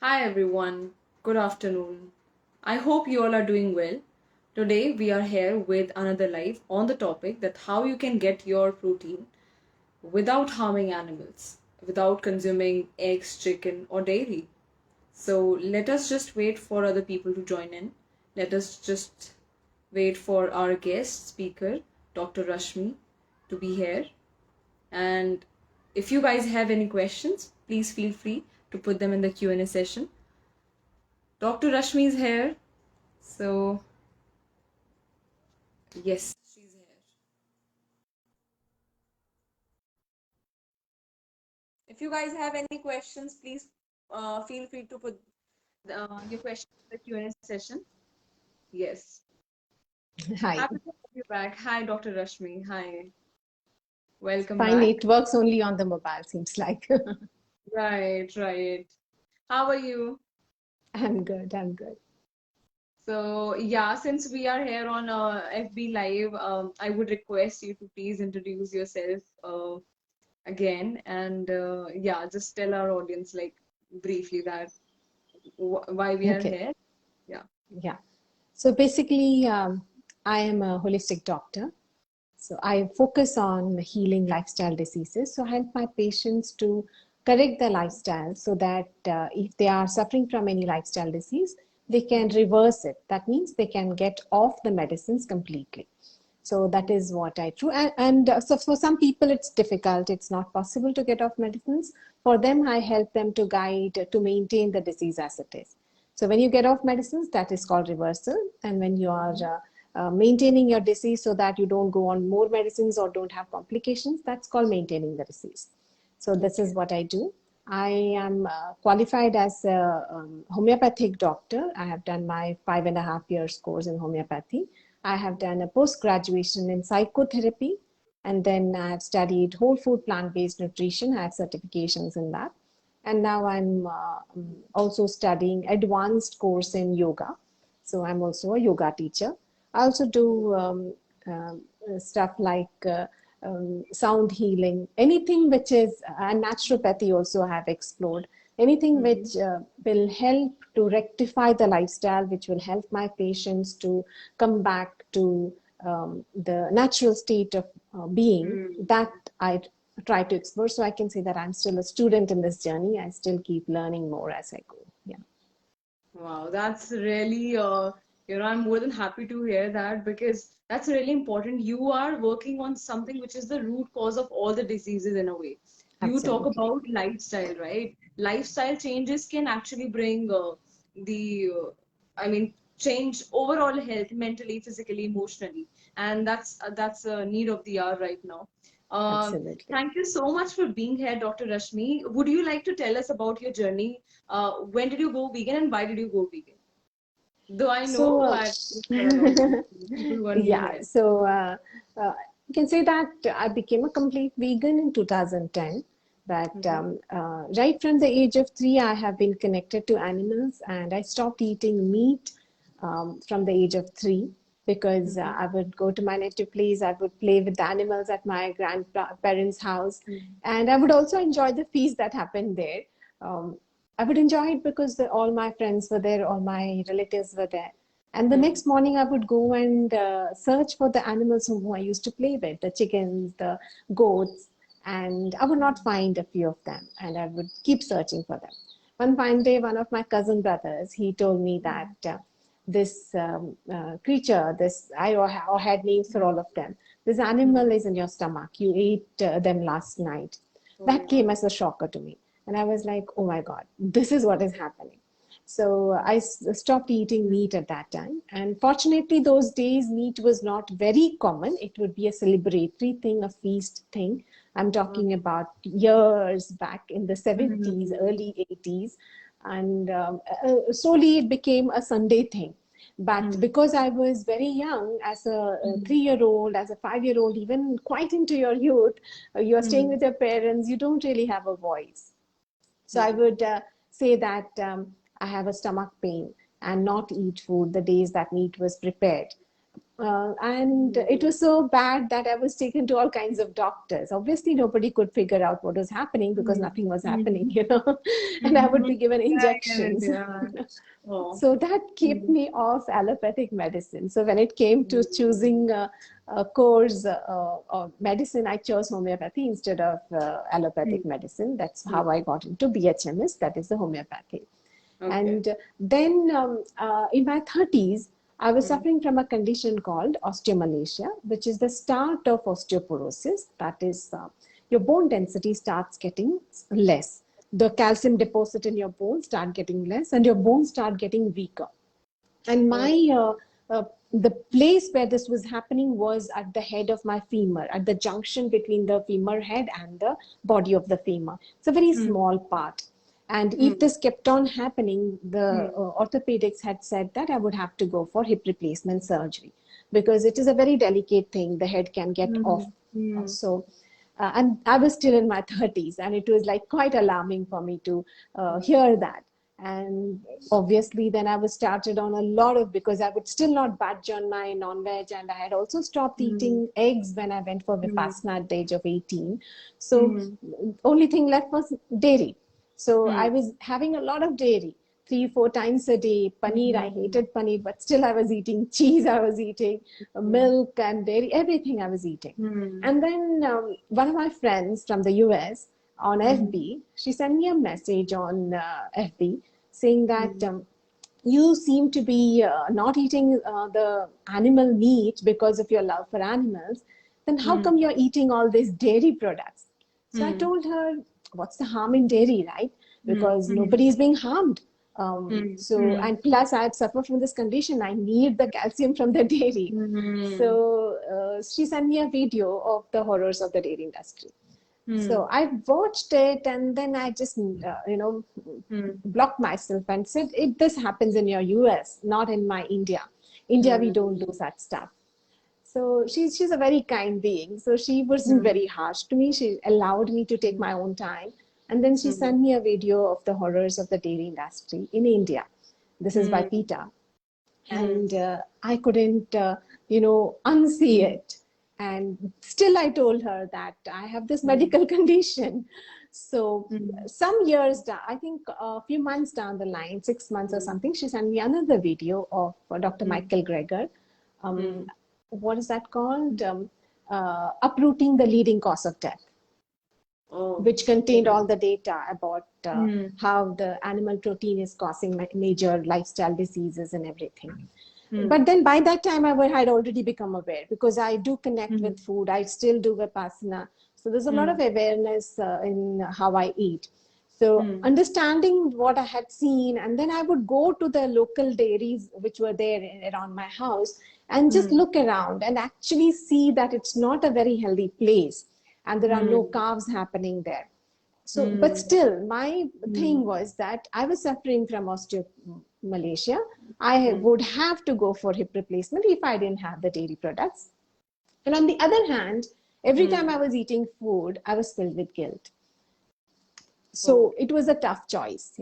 Hi everyone, good afternoon. I hope you all are doing well. Today we are here with another live on the topic that how you can get your protein without harming animals, without consuming eggs, chicken or dairy. So let us just wait for other people to join in. Let us just wait for our guest speaker, Dr. Rashmi, to be here. And if you guys have any questions, please feel free to put them in the Q&A session. Dr. Rashmi is here. So, yes, she's here. If you guys have any questions, please feel free to put your questions in the Q&A session. Yes. Hi. Happy to have you back. Hi, Dr. Rashmi. Hi. Welcome Finally, back. it works only on the mobile, seems like. Right, right. How are you? I'm good. I'm good. So, yeah, since we are here on FB Live, I would request you to please introduce yourself again and yeah, just tell our audience like briefly that why we are Okay. here. Yeah. Yeah. So basically, I am a holistic doctor. So I focus on healing lifestyle diseases. So I help my patients to correct their lifestyle so that if they are suffering from any lifestyle disease, they can reverse it. That means they can get off the medicines completely. So that is what I do. So for some people, it's difficult. It's not possible to get off medicines. For them, I help them to guide to maintain the disease as it is. So when you get off medicines, that is called reversal. And when you are maintaining your disease so that you don't go on more medicines or don't have complications, that's called maintaining the disease. So this is Okay. what I do. I am qualified as a homeopathic doctor. I have done my 5.5 years course in homeopathy. I have done a post graduation in psychotherapy, and then I have studied whole food plant based nutrition. I have certifications in that, and now I'm also studying advanced course in yoga. So I'm also a yoga teacher. I also do stuff like sound healing, anything which is, and naturopathy also I have explored, anything Mm-hmm. which will help to rectify the lifestyle, which will help my patients to come back to the natural state of being, that I try to explore. So I can say that I'm still a student in this journey. I still keep learning more as I go. Yeah. Wow, that's really, I'm more than happy to hear that because that's really important. You are working on something which is the root cause of all the diseases in a way. You talk Absolutely. about lifestyle, right? Lifestyle changes can actually bring I mean, change overall health mentally, physically, emotionally, and that's a need of the hour right now. Absolutely. Thank you so much for being here, Dr. Rashmi. Would you like to tell us about your journey? When did you go vegan and why did you go vegan? Though I know, So, but for our audience, people who are new yeah, here. so you can say that I became a complete vegan in 2010. But Mm-hmm. right from the age of 3, I have been connected to animals, and I stopped eating meat from the age of 3 because Mm-hmm. I would go to my native place, I would play with the animals at my grandparents' house, and I would also enjoy the feast that happened there. Um, I would enjoy it because all my friends were there, all my relatives were there. And the Mm-hmm. next morning, I would go and search for the animals whom I used to play with, the chickens, the goats, and I would not find a few of them, and I would keep searching for them. One fine day, one of my cousin brothers, he told me that this creature, this I had names for all of them. This Mm-hmm. animal is in your stomach. You ate them last night. Oh That came wow. as a shocker to me, and I was like, "Oh my God, this is what is happening." So I stopped eating meat at that time. And fortunately, those days, meat was not very common. It would be a celebratory thing, a feast thing. I'm talking about years back in the 70s, Mm-hmm. early 80s. And slowly it became a Sunday thing. But because I was very young, as a Mm-hmm. 3 year old, as a 5 year old, even quite into your youth, you're staying with your parents, you don't really have a voice. So I Mm-hmm. would say that I have a stomach pain and not eat food the days that meat was prepared. And it was so bad that I was taken to all kinds of doctors. Obviously, nobody could figure out what was happening because nothing was happening, and I would be given Yeah, I get it. injections. Yeah. Oh. So that kept me off allopathic medicine. So when it came to choosing a course of medicine, I chose homeopathy instead of allopathic medicine. That's how I got into BHMS, that is the homeopathy. Okay. And then in my 30s, I was suffering from a condition called osteomalacia, which is the start of osteoporosis. That is, your bone density starts getting less. The calcium deposit in your bones start getting less, and your bones start getting weaker. And my Oh. the place where this was happening was at the head of my femur, at the junction between the femur head and the body of the femur. It's a very small part. And if this kept on happening, the orthopedics had said that I would have to go for hip replacement surgery because it is a very delicate thing. The head can get off. And I was still in my 30s, and it was like quite alarming for me to hear that. And obviously, then I was started on a lot of, because I would still not budge on my non-veg, and I had also stopped eating eggs when I went for Vipassana at the age of 18. So only thing left was dairy. So I was having a lot of dairy, 3-4 times a day. Paneer, I hated paneer, but still I was eating cheese, I was eating milk and dairy, everything I was eating. And then one of my friends from the US on FB, she sent me a message on FB saying that you seem to be not eating the animal meat because of your love for animals. Then how come you're eating all these dairy products? So I told her, what's the harm in dairy, right? Because nobody is being harmed. And plus I had suffered from this condition. I need the calcium from the dairy. So she sent me a video of the horrors of the dairy industry. So I watched it, and then I just, blocked myself and said, if this happens in your US, not in my India. India, we don't do such stuff. So she's a very kind being. So she wasn't very harsh to me. She allowed me to take my own time. And then she sent me a video of the horrors of the dairy industry in India. This is by PETA. And I couldn't, unsee it. And still I told her that I have this medical condition. So some years down, I think a few months down the line, 6 months or something, she sent me another video of Dr. Michael Greger. What is that called? Uprooting the leading cause of death. Which contained all the data about how the animal protein is causing major lifestyle diseases and everything. But then by that time, I had already become aware because I do connect with food. I still do Vipassana. So there's a lot of awareness in how I eat. So understanding what I had seen, and then I would go to the local dairies which were there around my house and just look around and actually see that it's not a very healthy place. And there are no calves happening there. So, but still, my thing was that I was suffering from osteomalacia. I would have to go for hip replacement if I didn't have the dairy products. And on the other hand, every time I was eating food, I was filled with guilt. So it was a tough choice,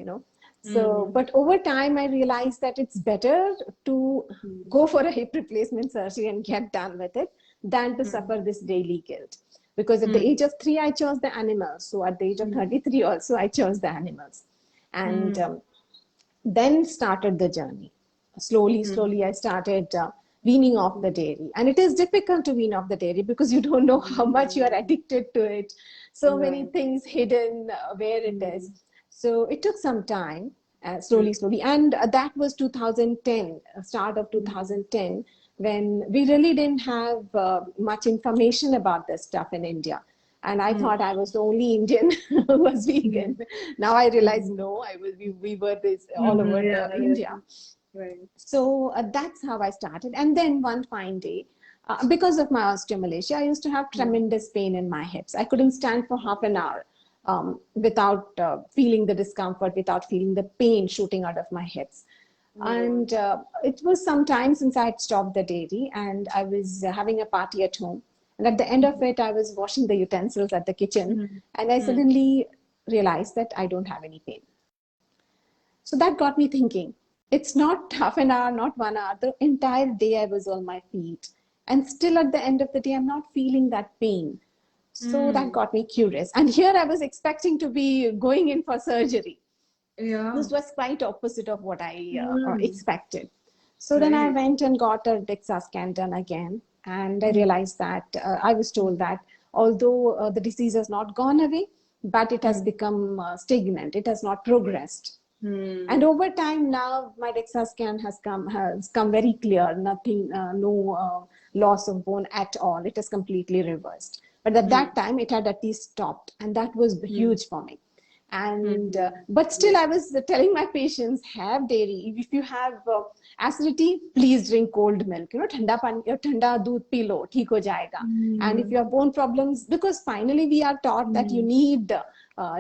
So, but over time, I realized that it's better to go for a hip replacement surgery and get done with it than to suffer this daily guilt. Because at the age of 3, I chose the animals. So at the age of 33 also, I chose the animals. And then started the journey. Slowly, I started weaning off the dairy. And it is difficult to wean off the dairy because you don't know how much you are addicted to it. So many things hidden where it is. So it took some time, slowly. And that was 2010, start of 2010, when we really didn't have much information about this stuff in India. And I thought I was the only Indian who was vegan. Now I realize, no, we were this all over India. Right. So that's how I started. And then one fine day, because of my osteomalacia, I used to have tremendous pain in my hips. I couldn't stand for half an hour without feeling the discomfort, without feeling the pain shooting out of my hips. And it was some time since I had stopped the dairy, and I was having a party at home. And at the end of it, I was washing the utensils at the kitchen, and I suddenly realized that I don't have any pain. So that got me thinking, It's not half an hour, not 1 hour. The entire day I was on my feet. And still at the end of the day, I'm not feeling that pain. So that Hmm. got me curious. And here I was expecting to be going in for surgery. Yeah. This was quite opposite of what I Hmm. expected. So then I Right. went and got a DEXA scan done again. And I Hmm. realized that I was told that although the disease has not gone away, but it has Hmm. become stagnant, it has not progressed. And Hmm. over time now, my DEXA scan has come very clear. Nothing, no loss of bone at all. It is completely reversed. But at Hmm. that time, it had at least stopped, and that was Hmm. huge for me. And Hmm. but still, Yes. I was telling my patients, have dairy. If you have acidity, please drink cold milk. ठंडा दूध P low, ठीक हो जाएगा. And if Hmm. you have bone problems, because finally we are taught that you Hmm. need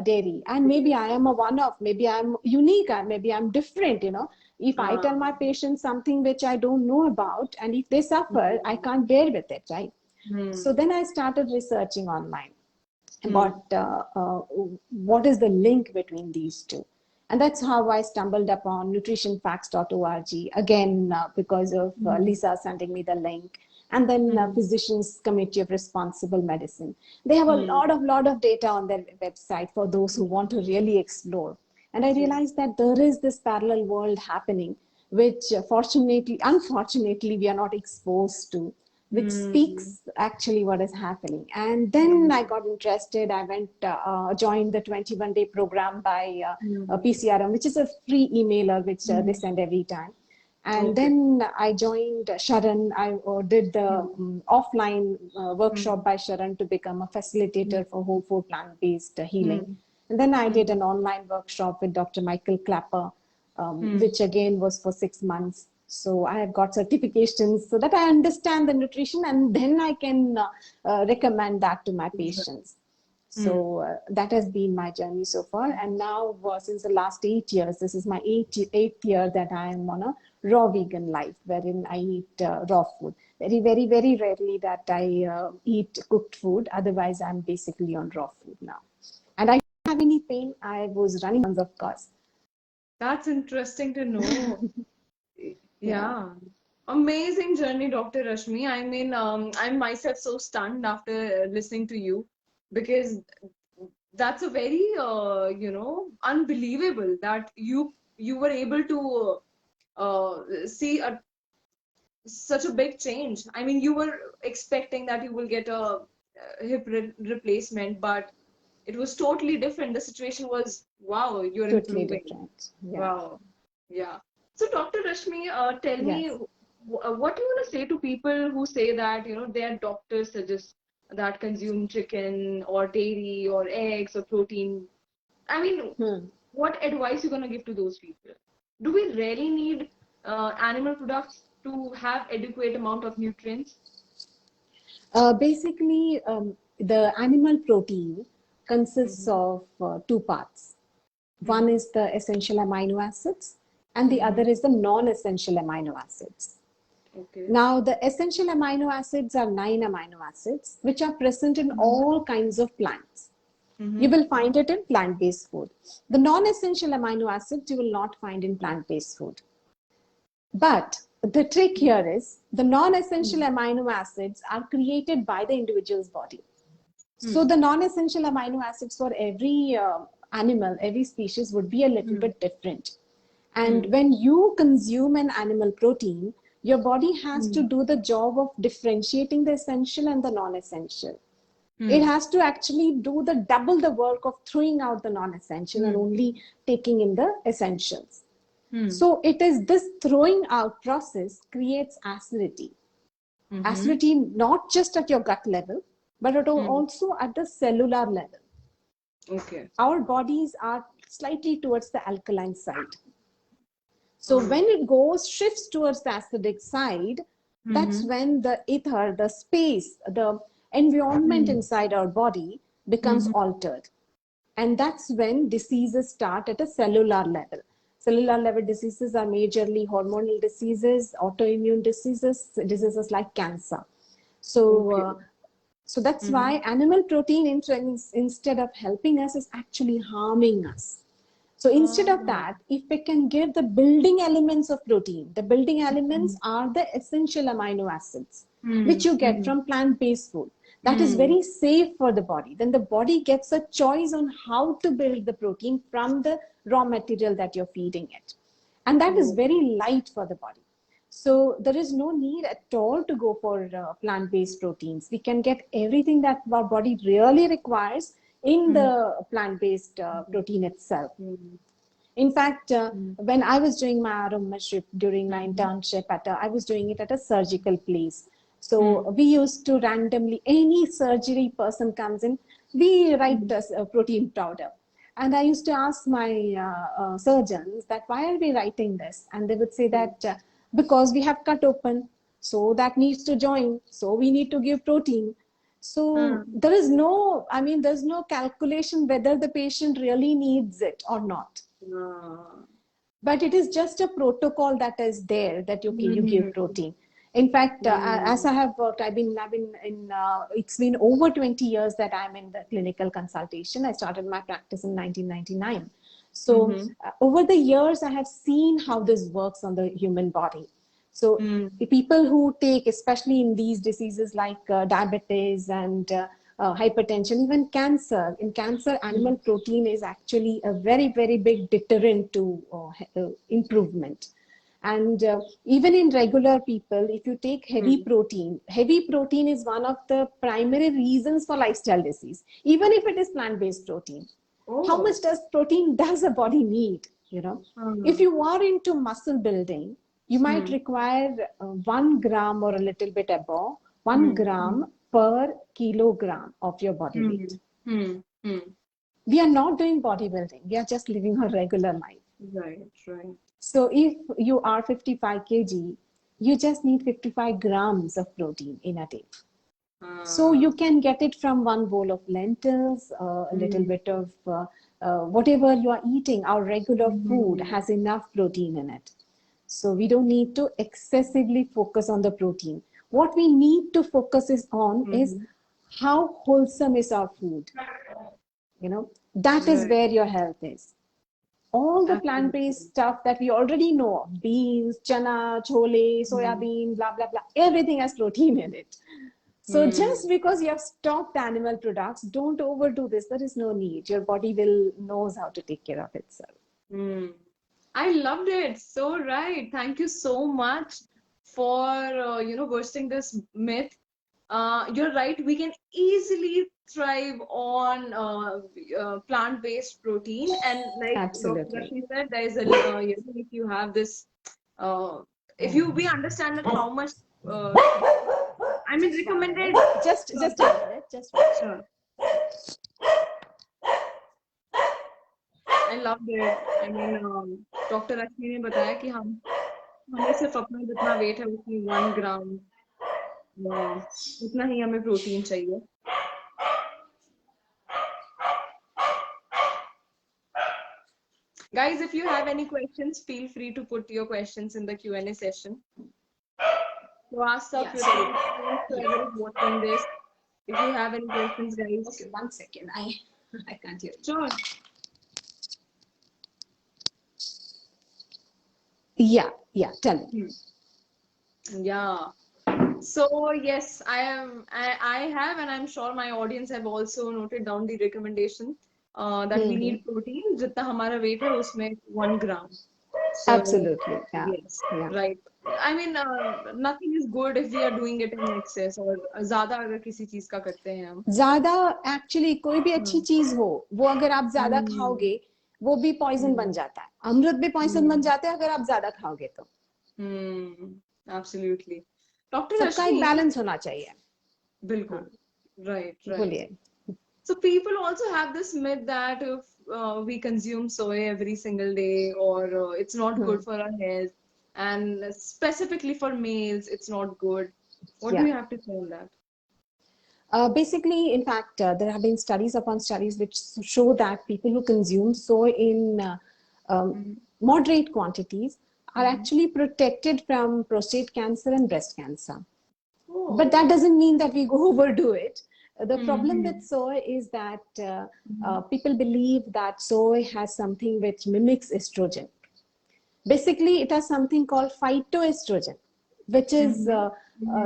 dairy, and maybe I am a one-off, maybe I'm unique, maybe I'm different. If I tell my Ah. patients something which I don't know about, and if they suffer, I Hmm. can't bear with it, right? So Hmm. then I started researching online Hmm. about what is the link between these two. And that's how I stumbled upon nutritionfacts.org, again, because of Hmm. Lisa sending me the link. And then Hmm. Physicians Committee of Responsible Medicine. They have a Hmm. lot of data on their website for those who want to really explore. And I Hmm. realized that there is this parallel world happening, which unfortunately, we are not exposed to, which Hmm. speaks actually what is happening. And then Hmm. I got interested. I went, joined the 21-day program by Hmm. PCRM, which is a free emailer which they Hmm. send every time. And Okay. then I joined Sharan. I did the Hmm. offline workshop Hmm. by Sharan to become a facilitator for whole food plant-based healing. Hmm. And then I did Hmm. an online workshop with Dr. Michael Clapper, Hmm. which again was for 6 months. So I have got certifications so that I understand the nutrition, and then I can recommend that to my patients. Hmm. So that has been my journey so far. And now, since the last 8 years, this is my eighth year that I am on a raw vegan life, wherein I eat raw food. Very, very, very rarely that I eat cooked food. Otherwise, I'm basically on raw food now. And I don't have any pain. I was running, of course. That's interesting to know. Yeah. Yeah. Amazing journey, Dr. Rashmi. I mean, I'm myself so stunned after listening to you because that's a very, unbelievable that you were able to see such a big change. I mean, you were expecting that you will get a hip replacement, but it was totally different. The situation was, wow, you're Totally improving. different. Yeah. Wow. Yeah. So, Dr. Rashmi, tell me, Yes. what do you want to say to people who say that, their doctors suggest that consume chicken or dairy or eggs or protein? I mean, Hmm. what advice you going to give to those people? Do we really need animal products to have adequate amount of nutrients? Basically, the animal protein consists Mm-hmm. of two parts. One Mm-hmm. is the essential amino acids, and the other Mm-hmm. is the non-essential amino acids. Okay. Now, the essential amino acids are 9 amino acids, which are present in Mm-hmm. all kinds of plants. You Mm-hmm. will find it in plant-based food. The non-essential amino acids you will not find in plant-based food. But the trick here is the non-essential amino acids are created by the individual's body. So Mm-hmm. the non-essential amino acids for every animal, every species would be a little Mm-hmm. bit different. And when you consume an animal protein, your body has to do the job of differentiating the essential and the non-essential. It Mm-hmm. has to actually do the double the work of throwing out the non-essential and only taking in the essentials. Mm-hmm. So it is this throwing out process creates acidity. Mm-hmm. Acidity not just at your gut level, but Mm-hmm. also at the cellular level. Okay. Our bodies are slightly towards the alkaline side. So Oh. when it goes, shifts towards the acidic side, that's Mm-hmm. when the ether, the space, the environment inside our body becomes Mm-hmm. altered. And that's when diseases start at a cellular level. Cellular level diseases are majorly hormonal diseases, autoimmune diseases, diseases like cancer. So, Okay. so that's why Mm-hmm. animal protein, instead of helping us, is actually harming us. So instead of that, if we can give the building elements of protein, the building elements are the essential amino acids, which you get from plant-based food. That is very safe for the body. Then the body gets a choice on how to build the protein from the raw material that you're feeding it. And that is very light for the body. So there is no need at all to go for plant-based proteins. We can get everything that our body really requires in the plant-based protein itself. In fact, when I was doing my membership during my internship, I was doing it at a surgical place. So we used to randomly, any surgery person comes in, we write a protein powder. And I used to ask my surgeons that why are we writing this? And they would say that because we have cut open, so that needs to join, so we need to give protein. So there is no, I mean, there's no calculation whether the patient really needs it or not. But it is just a protocol that is there that okay, you give protein. In fact, as I have worked, I've been in, it's been over 20 years that I'm in the clinical consultation. I started my practice in 1999. So over the years, I have seen how this works on the human body. So the people who take, especially in these diseases like diabetes and hypertension, even cancer. In cancer, animal protein is actually a very, very big deterrent to improvement. And even in regular people, if you take heavy protein is one of the primary reasons for lifestyle disease, even if it is plant-based protein. How much protein does a body need? You know, if you are into muscle building, you might require 1 gram or a little bit above 1 gram per kilogram of your body weight. We are not doing bodybuilding. We are just living a regular life. Right. So if you are 55 kg, you just need 55 grams of protein in a day. So you can get it from one bowl of lentils, a little bit of whatever you are eating. Our regular food has enough protein in it. So we don't need to excessively focus on the protein. What we need to focus on is how wholesome is our food. You know, that is where your health is. All the plant-based stuff that we already know, beans, chana, chole, soya bean, blah, blah, blah, everything has protein in it. So just because you have stopped animal products, don't overdo this. There is no need. Your body knows how to take care of itself. I loved it. So right. Thank you so much for bursting this myth. You're right. We can easily thrive on plant-based protein, and like Dr. Absolutely. Rashmi said, there is a if you have this, we understand that how much. I mean, recommended. Just a minute. Just wait. Sure. I loved it. I mean, Dr. Rashmi ने बताया कि हमें सिर्फ अपना जितना wait है उसकी 1 ग्राम उतना ही हमें प्रोटीन चाहिए. Guys, if you have any questions, feel free to put your questions in the Q&A session. So ask up whoever is watching this. If you have any questions, guys. Okay, 1 second. I can't hear you. Sure. Yeah, tell me. Yeah. So yes, I have, and I'm sure my audience have also noted down the recommendation that we need protein. जितना हमारा weight है उसमें 1 gram. So, absolutely. Yeah. Yes. Yeah. Right. I mean, nothing is good if we are doing it in excess और ज़्यादा अगर किसी चीज का करते हैं हम. ज़्यादा actually कोई भी अच्छी चीज हो, वो अगर आप ज़्यादा खाओगे, वो भी poison बन जाता है. अमृत भी poison बन जाता है अगर आप ज़्यादा खाओगे तो. Absolutely. Dr. सबका एक balance होना चाहिए. बिल्कुल. Right. बोलिए. So people also have this myth that if we consume soy every single day, or it's not good for our health, and specifically for males, it's not good. What do you have to say on that? Basically, in fact, there have been studies upon studies which show that people who consume soy in moderate quantities are actually protected from prostate cancer and breast cancer. But that doesn't mean that we go overdo it. The problem with soy is that people believe that soy has something which mimics estrogen. Basically, it has something called phytoestrogen, which is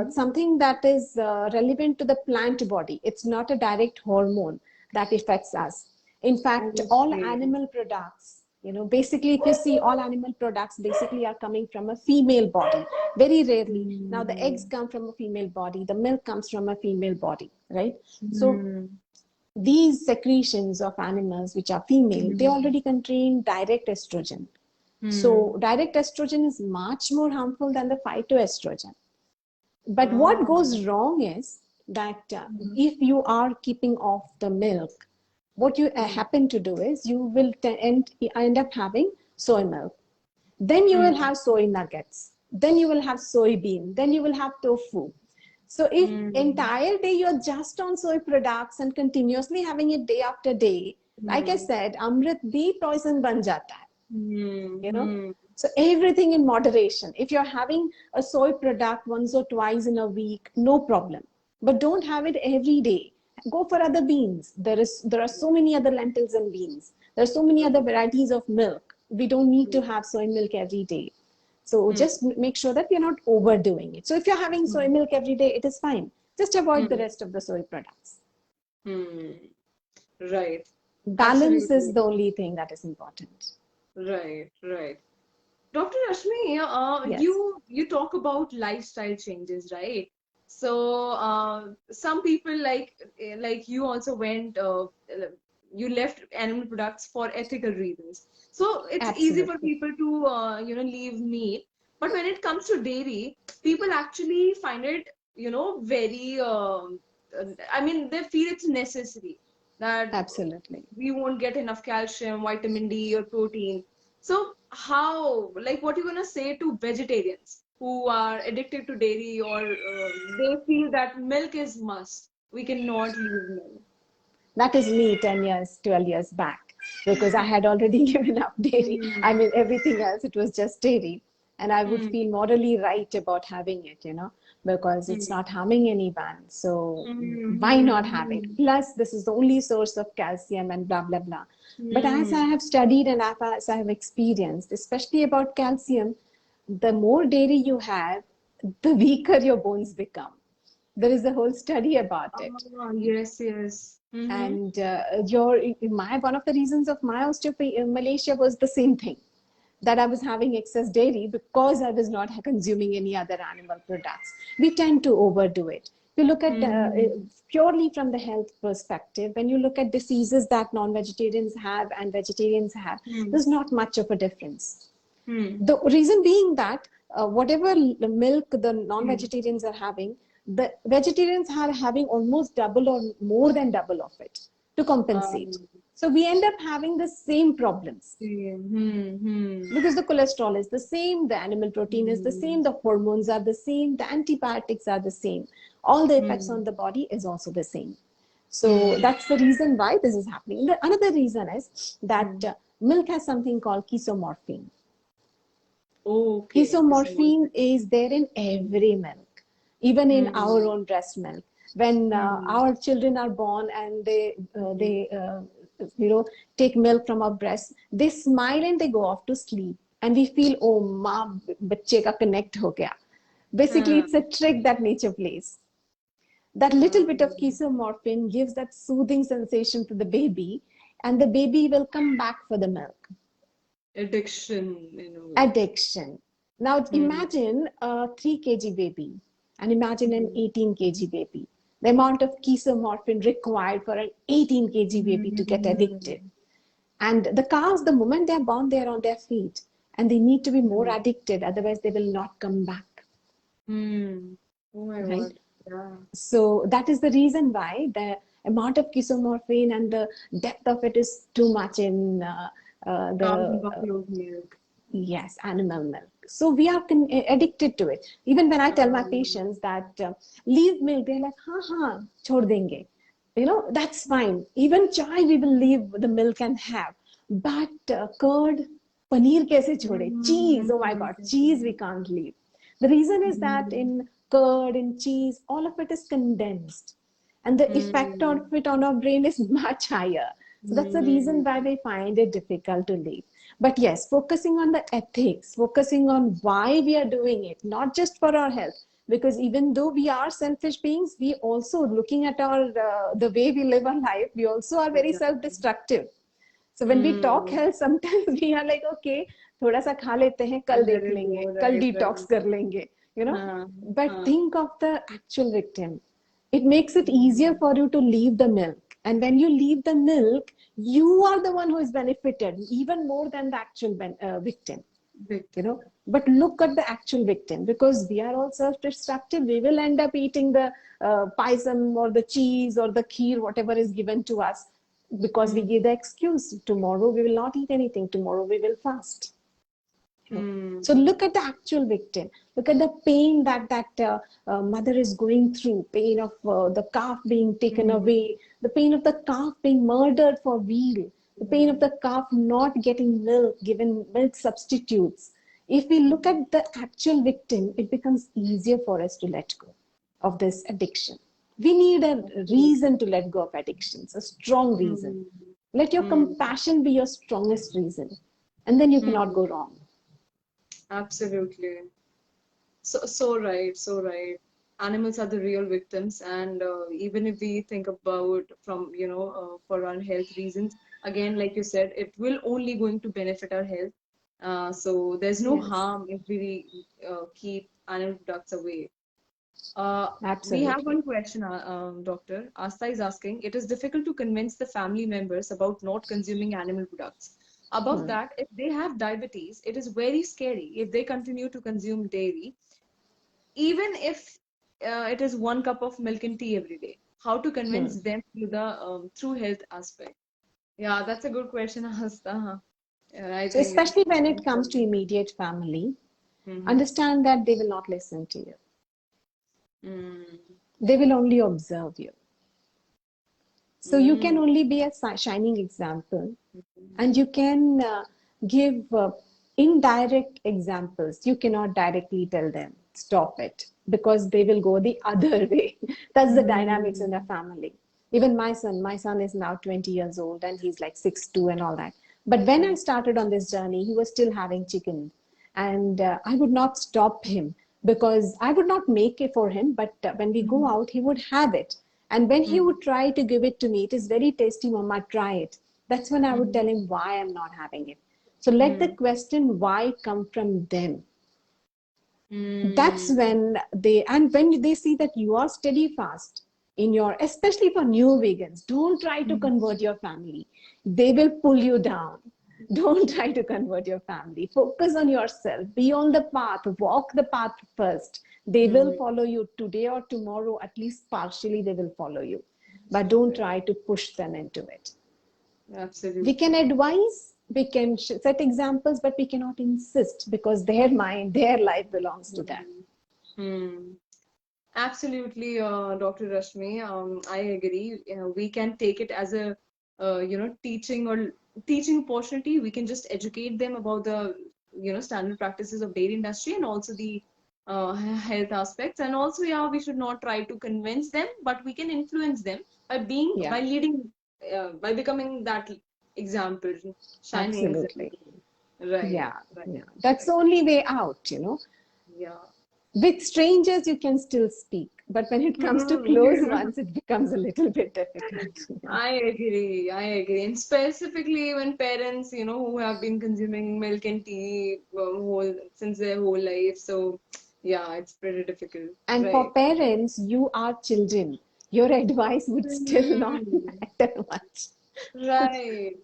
something that is relevant to the plant body. It's not a direct hormone that affects us. In fact, all animal products, basically, if you see, all animal products basically are coming from a female body, very rarely. Now, the eggs come from a female body, the milk comes from a female body, right? So, these secretions of animals which are female, they already contain direct estrogen. So direct estrogen is much more harmful than the phytoestrogen. But what goes wrong is that if you are keeping off the milk, what you happen to do is you will end up having soy milk. Then you will have soy nuggets. Then you will have soybean. Then you will have tofu. So if entire day you're just on soy products and continuously having it day after day, like I said, amrit bhi poison ban jata hai. So everything in moderation. If you're having a soy product once or twice in a week, no problem, but don't have it every day. Go for other beans. There are so many other lentils and beans. There are so many other varieties of milk. We don't need to have soy milk every day. So just make sure that you're not overdoing it. So if you're having soy milk every day, it is fine. Just avoid the rest of the soy products. Right. Balance Absolutely. is the only thing that is important. Right. Dr. Rashmi, Yes. you talk about lifestyle changes, right? So some people like you also went you left animal products for ethical reasons. So it's easy for Absolutely. people to leave meat, but when it comes to dairy, people actually find it very I mean they feel it's necessary that Absolutely. we won't get enough calcium, vitamin D, or protein. So how, like, what are you gonna say to vegetarians who are addicted to dairy, or they feel that milk is must? We cannot leave milk. That is me 10 years, 12 years back, because I had already given up dairy. I mean, everything else, it was just dairy. And I would feel morally right about having it, because it's not harming anyone. So why not have it? Plus, this is the only source of calcium and blah, blah, blah. But as I have studied and as I have experienced, especially about calcium, the more dairy you have, the weaker your bones become. There is a whole study about it. Yes. And one of the reasons of my osteomalacia was the same thing, that I was having excess dairy because I was not consuming any other animal products. We tend to overdo it. If you look at purely from the health perspective, when you look at diseases that non-vegetarians have and vegetarians have, there's not much of a difference. The reason being that whatever milk the non-vegetarians are having, the vegetarians are having almost double or more than double of it to compensate. So we end up having the same problems because the cholesterol is the same, the animal protein is the same, the hormones are the same, the antibiotics are the same. All the effects on the body is also the same. So that's the reason why this is happening. Another reason is that milk has something called kesomorphine. Okay. Kesomorphine is there in every milk, even in our own breast milk. When our children are born and they take milk from our breast, they smile and they go off to sleep, and we feel, oh, maa bacche ka connect ho gaya. Basically, it's a trick that nature plays. That little bit of kesomorphine gives that soothing sensation to the baby, and the baby will come back for the milk. Addiction. Now imagine a 3 kg baby and imagine an 18 kg baby. The amount of kesomorphine required for an 18 kg baby to get addicted. And the cows, the moment they're born, they're on their feet. And they need to be more addicted, otherwise they will not come back. Oh my Right? God. Yeah. So that is the reason why the amount of kesomorphine and the depth of it is too much in Cows and the buffalo's milk. yes, animal milk. So we are addicted to it. Even when I tell my patients that leave milk, they're like, ha, chhod denge. That's fine. Even chai we will leave the milk and have. But curd, paneer kaise chhode? Cheese, oh my God, cheese we can't leave. The reason is that in curd, in cheese, all of it is condensed. and the effect Mm. of it on our brain is much higher. So that's the reason Mm. why we find it difficult to leave. But yes, focusing on the ethics, focusing on why we are doing it, not just for our health, because even though we are selfish beings, we also looking at our the way we live our life, we also are very Exactly. self-destructive. So when we talk Mm. health, sometimes we are like, okay, थोड़ा सा खा लेते हैं, A कल देख little लेंगे, more, कल right, detox right. कर लेंगे, you know. Uh, But uh. think of the actual victim. It makes it easier Mm. for you to leave the milk. And when you leave the milk, you are the one who is benefited even more than the actual victim, you Victim. know. But look at the actual victim, because we are all self-destructive. We will end up eating the paisam or the cheese or the kheer, whatever is given to us, because we Mm. give the excuse, tomorrow we will not eat anything, tomorrow we will fast. So Mm. look at the actual victim. Look at the pain that mother is going through, pain of the calf being taken Mm. away, the pain of the calf being murdered for veal, the pain of Mm. the calf not getting milk, given milk substitutes. If we look at the actual victim, it becomes easier for us to let go of this addiction. We need a reason Absolutely. to let go of addictions, a strong reason. Mm. Let your Mm. compassion be your strongest reason, and then you cannot Mm. go wrong. Absolutely. So right, so right. Animals are the real victims, and even if we think about from, for our health reasons, again, like you said, it will only going to benefit our health. So there's no Yes, harm if we keep animal products away. We have absolutely. one question, Doctor. Asta is asking, it is difficult to convince the family members about not consuming animal products. Above Hmm. that, if they have diabetes, it is very scary if they continue to consume dairy, even if it is 1 cup of milk and tea every day. How to Hmm. convince them through the true health aspect? Yeah, that's a good question, Asta. Yeah, I So, think especially when it it's comes to immediate family, mm-hmm. understand that they will not listen to you. Mm. They will only observe you. So, you can Mm. only be a shining example, and you can give indirect examples. You cannot directly tell them stop it, because they will go the other way. That's the dynamics in the Mm. family. Even my son is now 20 years old, and he's like 6'2" and all that. But when I Mm. started on this journey, he was still having chicken, and I would not stop him, because I would not make it for him, but when we go Mm. out, he would have it. And when he Mm. would try to give it to me, it is very tasty, Mama, try it. That's when I would Mm. tell him why I'm not having it. So let the Mm. question why come from them. That's Mm. when when they see that you are steadfast in your, especially for new vegans, don't try to Mm. convert your family. They will pull you down. Don't try to convert your family. Focus on yourself. Be on the path. Walk the path first. They will Mm. follow you today or tomorrow, at least partially, they will follow you. But don't Right. try to push them into it. We can Absolutely. advise, we can set examples, but we cannot insist, because their mind, their life belongs to them. Mm. Mm. Absolutely, Dr. Rashmi. I agree. We can take it as a, teaching or teaching opportunity. We can just educate them about the, standard practices of dairy industry and also the health aspects. And also, yeah, we should not try to convince them, but we can influence them Yeah, by leading, by becoming that example, shining absolutely. example. Right, Yeah, right, yeah. That's the right. only way out. Yeah. With strangers, you can still speak, but when it comes to close ones, it becomes a little bit difficult. I agree. I agree. And specifically when parents, who have been consuming milk and tea since their whole life. So, yeah, it's pretty difficult. And for Right. parents, you are children. Your advice would still not Hmm. matter much. Right.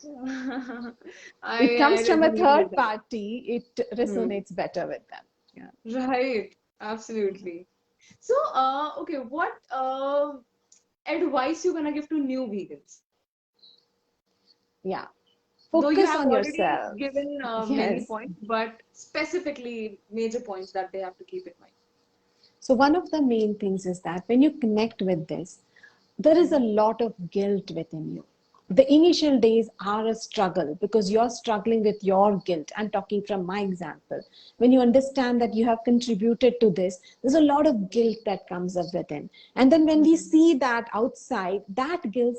It I comes from a resonate with third that. party, it Hmm. resonates better with them. Yeah. Right. Absolutely. So, okay, what advice you gonna give to new vegans? Yeah. Though you Focus have on already yourself. given many Yes. points, but specifically major points that they have to keep in mind. So, one of the main things is that when you connect with this, there is a lot of guilt within you. the initial days are a struggle because you're struggling with your guilt. I'm talking from my example. When you understand that you have contributed to this, there's a lot of guilt that comes up within. And then when we see that outside, that guilt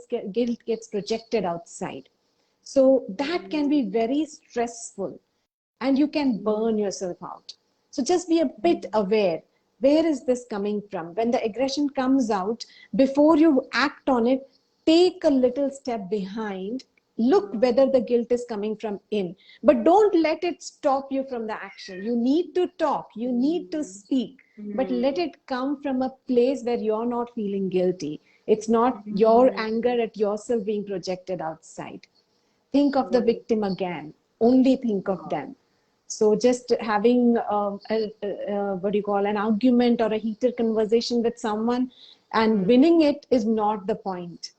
gets projected outside. So that can be very stressful and you can burn yourself out. So just be a bit aware. Where is this coming from? When the aggression comes out, before you act on it, take a little step behind. Look whether the guilt is coming from in. But don't let it stop you from the action. You need to talk, you need to speak, but let it come from a place where you're not feeling guilty. It's not your anger at yourself being projected outside. Think of the Right. victim again. Only think of them. So just having what do you call, an argument or a heated conversation with someone and winning it is not the point.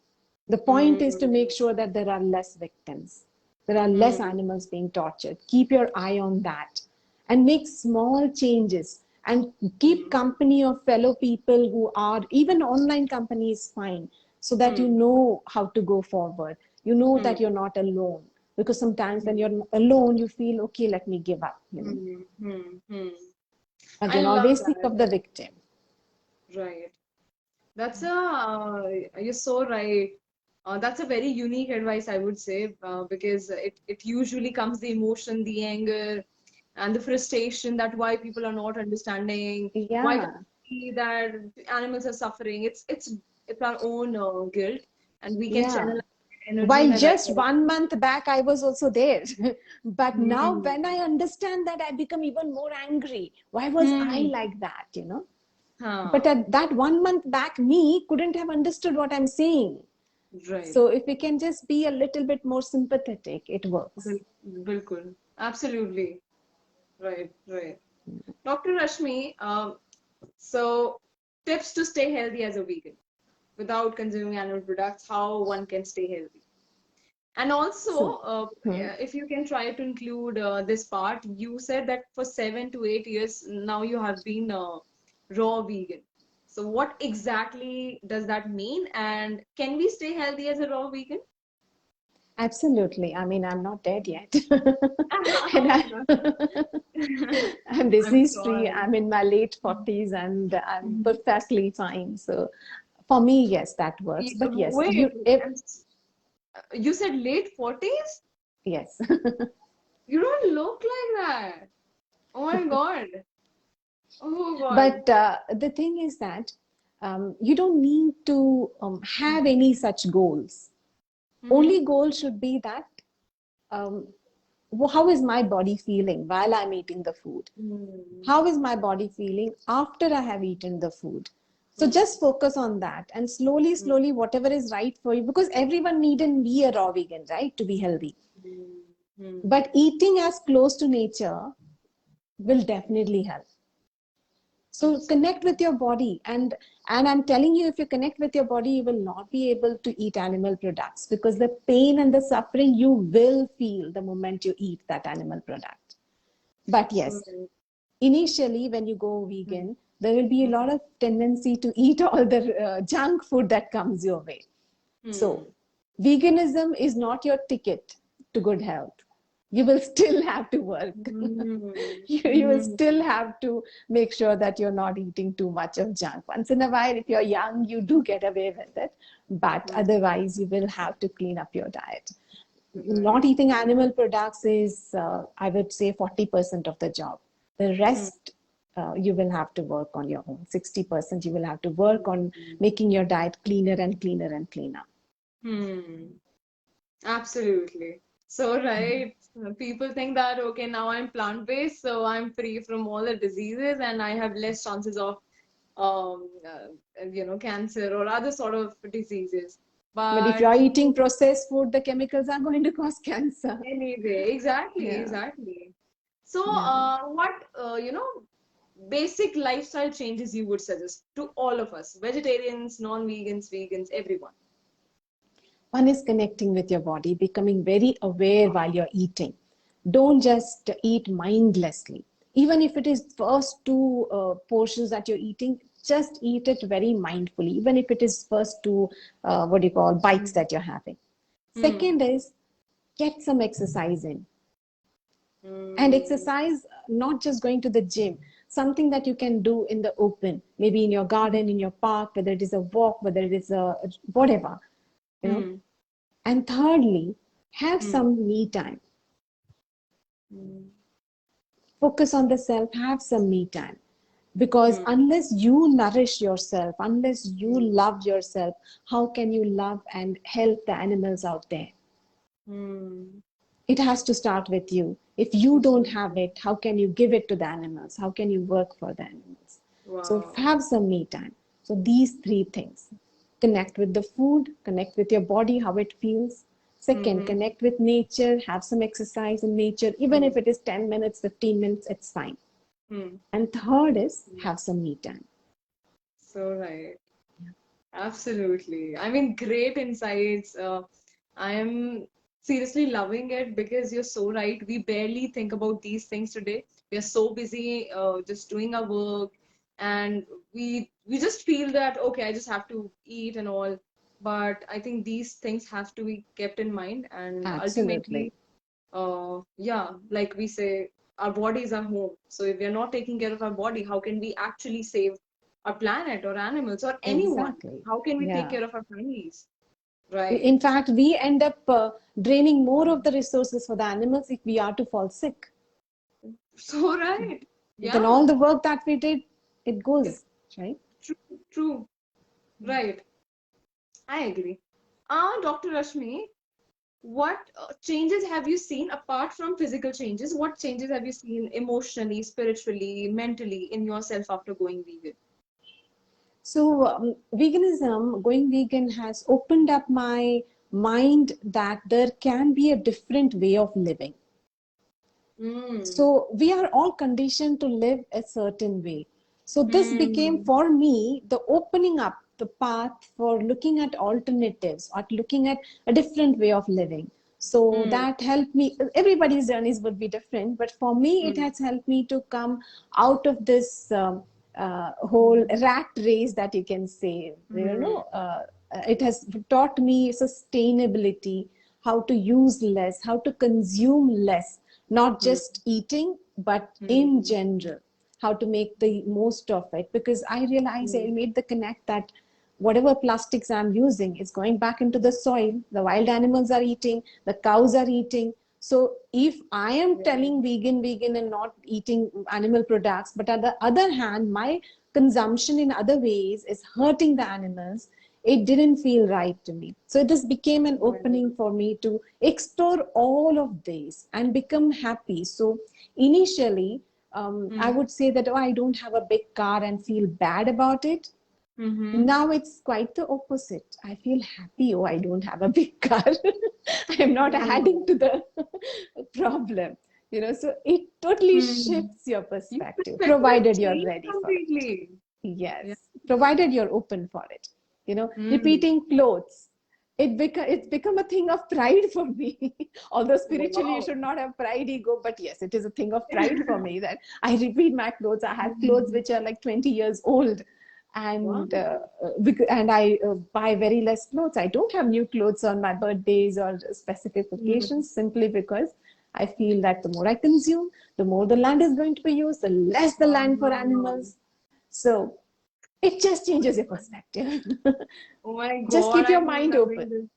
The point is to make sure that there are less victims. There are less animals being tortured. Keep your eye on that and make small changes and keep company of fellow people who are, even online company is fine, so that you know how to go forward. You know that you're not alone, because sometimes when you're alone you feel, okay, let me give up, you know. I Again, love always think of that. the victim. Right. That's you're so right. That's a very unique advice, I would say, because it usually comes the emotion, the anger, and the frustration that why people are not understanding, why we Yeah, see that animals are suffering. It's our own guilt, and we can yeah. channel energy in While a right just direction. 1 month back I was also there, but now Hmm. when I understand that, I become even more angry. Why was I Hmm. like that, you know? But Huh. at that 1 month back, me couldn't have understood what I'm saying. Right. So if we can just be a little bit more sympathetic, it works. Bilkul. Absolutely. Right. Right. Dr. Rashmi, so tips to stay healthy as a vegan without consuming animal products, how one can stay healthy. And So, also, hmm. if you can try to include this part, you said that for 7 to 8 years now you have been raw vegan. So what exactly does that mean? And can we stay healthy as a raw vegan? Absolutely. I mean, I'm not dead yet. And Oh my I'm I'm disease free. sorry. I'm in my late 40s and I'm perfectly fine. So for me, yes, that works. But yes, Wait, you said late 40s? yes. You don't look like that. Oh my God. Oh God. But the thing is that you don't need to have any such goals. Mm-hmm. Only goal should be that um, how is my body feeling while I'm eating the food? How is my body feeling after I have eaten the food? So just focus on that and slowly, slowly, whatever is right for you, because everyone needn't be a raw vegan, right, to be healthy. But eating as close to nature will definitely help. So connect with your body, and I'm telling you, if you connect with your body, you will not be able to eat animal products, because the pain and the suffering you will feel the moment you eat that animal product. But yes, Right. initially when you go vegan, there will be a lot of tendency to eat all the junk food that comes your way. So veganism is not your ticket to good health. You will still have to work. You will still have to make sure that you're not eating too much of junk. Once in a while, if you're young, you do get away with it. But otherwise, you will have to clean up your diet. Not Right. eating animal products is, I would say, 40% of the job. The rest, you will have to work on your own. 60% you will have to work on making your diet cleaner and cleaner and cleaner. Hmm. Absolutely. So, right. People think that, okay, now I'm plant-based, so I'm free from all the diseases and I have less chances of, cancer or other sort of diseases. But if But you're eating you, processed food, the chemicals are going to cause cancer. anyway, exactly, Yeah, exactly. So, yeah. what, basic lifestyle changes you would suggest to all of us, vegetarians, non-vegans, vegans, everyone? One is connecting with your body, becoming very aware while you're eating. Don't just eat mindlessly. Even if it is first two portions that you're eating, just eat it very mindfully. Even if it is first two, what do you call, bites that you're having. Second is get some exercise in. And exercise, not just going to the gym, something that you can do in the open, maybe in your garden, in your park, whether it is a walk, whether it is a whatever, you know. And thirdly, have some me time. Focus on the self, have some me time. Because unless you nourish yourself, unless you love yourself, how can you love and help the animals out there? It has to start with you. If you don't have it, how can you give it to the animals? How can you work for the animals? So have some me time. So these three things: connect with the food, connect with your body, how it feels. Second, connect with nature, have some exercise in nature, even if it is 10 minutes, 15 minutes, it's fine. And third is have some me time. So right. Absolutely. I mean, great insights. I am seriously loving it because you're so right. We barely think about these things today. We are so busy just doing our work, and we just feel that okay, I just have to eat and all. But I think these things have to be kept in mind, and Absolutely. ultimately, yeah, like we say, our bodies are home. So if we are not taking care of our body, how can we actually save our planet or animals or anyone? Exactly. How can we take Yeah. care of our families? Right. In fact, we end up draining more of the resources for the animals if we are to fall sick. So right. Then Yeah. all the work that we did, it It, goes, right? true. True. Right. I agree. Dr. Rashmi, what changes have you seen apart from physical changes? What changes have you seen emotionally, spiritually, mentally in yourself after going vegan? So, veganism, going vegan has opened up my mind that there can be a different way of living. Mm. So we are all conditioned to live a certain way. So this became Hmm. for me the opening up the path for looking at alternatives or looking at a different way of living. So Hmm. that helped me. Everybody's journeys would be different, but for me, it Hmm. has helped me to come out of this whole Hmm. rat race that you can say. Hmm. It has taught me sustainability, how to use less, how to consume less, not Hmm. just eating, but in Hmm. general, how to make the most of it. Because I realized I Hmm. made the connect that whatever plastics I'm using is going back into the soil. The wild animals are eating, the cows are eating. So if I am Yeah. telling vegan, vegan, and not eating animal products, but on the other hand, my consumption in other ways is hurting the animals, it didn't feel right to me. So this became an Right. opening for me to explore all of this and become happy. So initially, I Hmm. would say that, oh, I don't have a big car and feel bad about it. Mm-hmm. Now it's quite the opposite. I feel happy, oh, I don't have a big car. I am not adding Hmm. to the problem. So it totally Hmm. shifts your Your perspective, perspective provided you're changed ready for it. completely. Yes, Yeah. provided you're open for it. Hmm. Repeating clothes. It's become a thing of pride for me. Although spiritually you Wow. should not have pride ego, but yes, it is a thing of pride for me that I repeat my clothes. I have clothes Hmm. which are like 20 years old, Wow. and I buy very less clothes. I don't have new clothes on my birthdays or specific Hmm. occasions simply because I feel that the more I consume, the more the land is going to be used, the less the land for Wow. animals. So it just changes your perspective. Oh my Just God, keep your I'm mind loving open. this.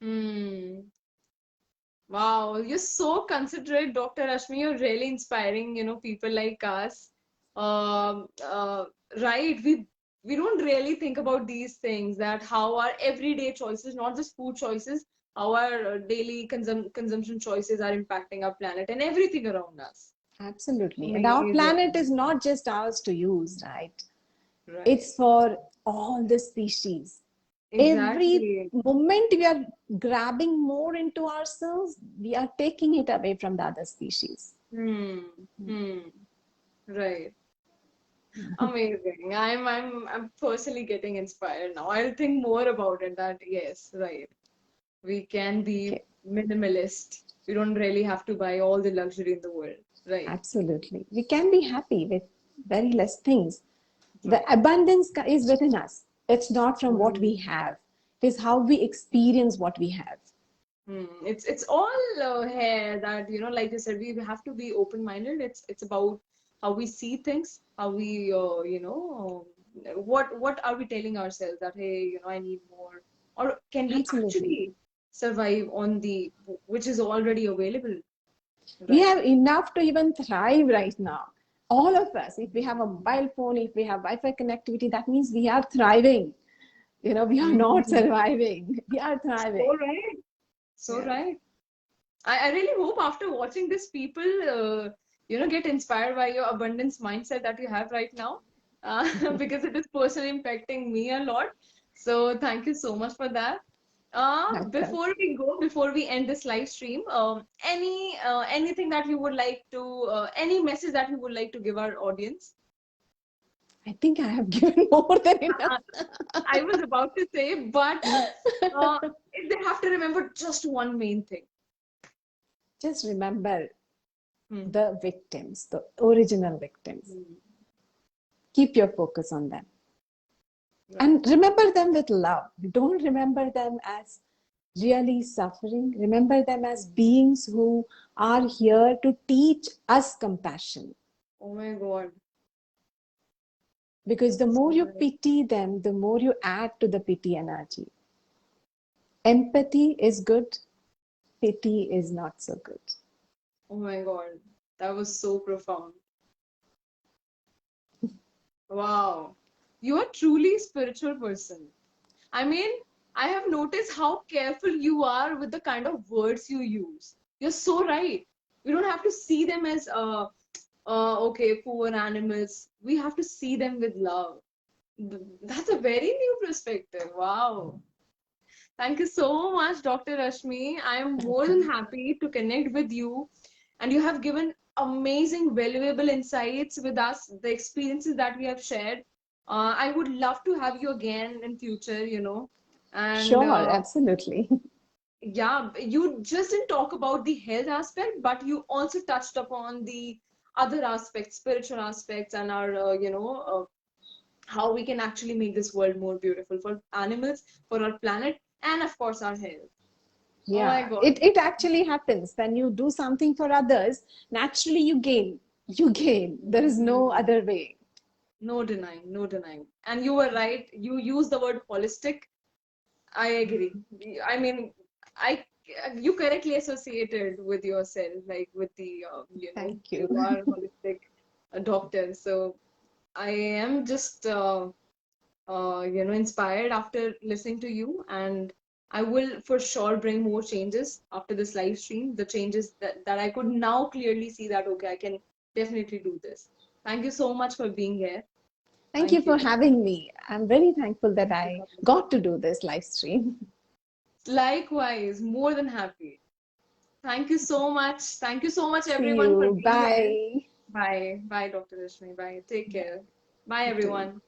Hmm. Wow, you're so considerate, Dr. Rashmi. You're really inspiring, people like us. Um, uh, right, we don't really think about these things, that how our everyday choices, not just food choices, how our daily consumption choices are impacting our planet and everything around us. Absolutely. And our planet Amazing. is not just ours to use, right? Right. It's for all the species. Every Exactly. moment we are grabbing more into ourselves, we are taking it away from the other species. Hmm. Hmm. Right. Amazing. I'm personally getting inspired now. I'll think more about it, that yes, right. We can be Okay, minimalist. We don't really have to buy all the luxury in the world. Right. absolutely. We can be happy with very less things. The Right. abundance is within us. It's not from what we Mm. have, it is how we experience what we have. It's all here that, like you said, we have to be open-minded. It's about how we see things, how we what are we telling ourselves that, hey, I need more, or can we Absolutely. actually survive on the which is already available We right have now. enough to even thrive right now. All of us, if we have a mobile phone, if we have Wi-Fi connectivity, that means we are thriving. We are not Mhm. surviving. We are So thriving. right, so Yeah. right. I really hope after watching this, people, get inspired by your abundance mindset that you have right now, because it is personally impacting me a lot. So thank you so much for that. Welcome. Before we end this live stream, anything that you would like to, any message that you would like to give our audience? I think I have given more than enough. I was about to say, but uh, if they have to remember just one main thing. Just remember Hmm. the victims, the original victims. Hmm. Keep your focus on them. Right. And remember them with love. Don't remember them as really suffering. Remember them as beings who are here to teach us compassion. Oh my God. Because the more So you right. pity them, the more you add to the pity energy. Empathy is good, pity is not so good. Oh my God. That was so profound. Wow. You are truly a spiritual person. I mean, I have noticed how careful you are with the kind of words you use. You're so right. We don't have to see them as okay, poor animals. We have to see them with love. That's a very new perspective. Wow. Thank you so much, Dr. Rashmi. I am more than Welcome. happy to connect with you. And you have given amazing, valuable insights with us, the experiences that we have shared. I would love to have you again in future. And Sure, absolutely. yeah, you just didn't talk about the health aspect, but you also touched upon the other aspects, spiritual aspects, and our, how we can actually make this world more beautiful for animals, for our planet, and of course, our health. Oh my Yeah, God. it actually happens. When you do something for others, naturally you gain. You gain. There is no Mhm. other way. No denying, no denying. And you were right. You use the word holistic. I agree. I mean, I you correctly associated with yourself, like with the Thank you you. are holistic doctor. So I am just inspired after listening to you, and I will for sure bring more changes after this live stream. The changes that I could now clearly see that okay, I can definitely do this. Thank you so much for being here. Thank you Thank for you. having me. I'm very thankful that Thank you I for being got to do this live stream. likewise, more than happy. Thank you so much. Thank you so much, See everyone, for you. being here. Bye. Bye. Bye, Dr. Rashmi. Bye. Take Bye. care. Bye, You too. everyone.